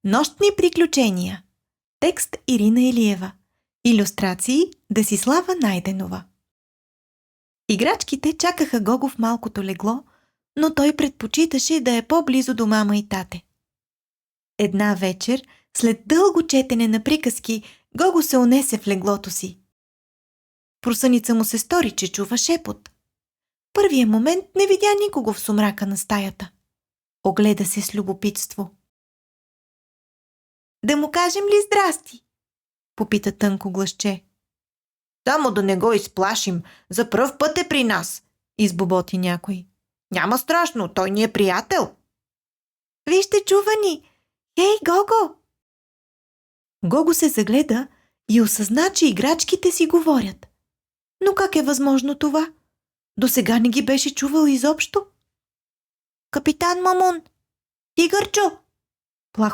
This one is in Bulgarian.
Нощни приключения. Текст Ирина Илиева. Илюстрации Десислава Найденова. Играчките чакаха Гого в малкото легло, но той предпочиташе да е по-близо до мама и тате. Една вечер, след дълго четене на приказки, Гого се унесе в леглото си. Просъница му се стори, че чува шепот. Първия момент не видя никого в сумрака на стаята. Огледа се с любопитство. Да му кажем ли здрасти? Попита тънко гласче. Само да не го изплашим, за пръв път е при нас, избоботи някой. Няма страшно, той ни е приятел. Вижте, чува ни! Хей, Гого! Гого се загледа и осъзна, че играчките си говорят. Но как е възможно това? Досега не ги беше чувал изобщо. Капитан Мамун! Тигърчо! Плахо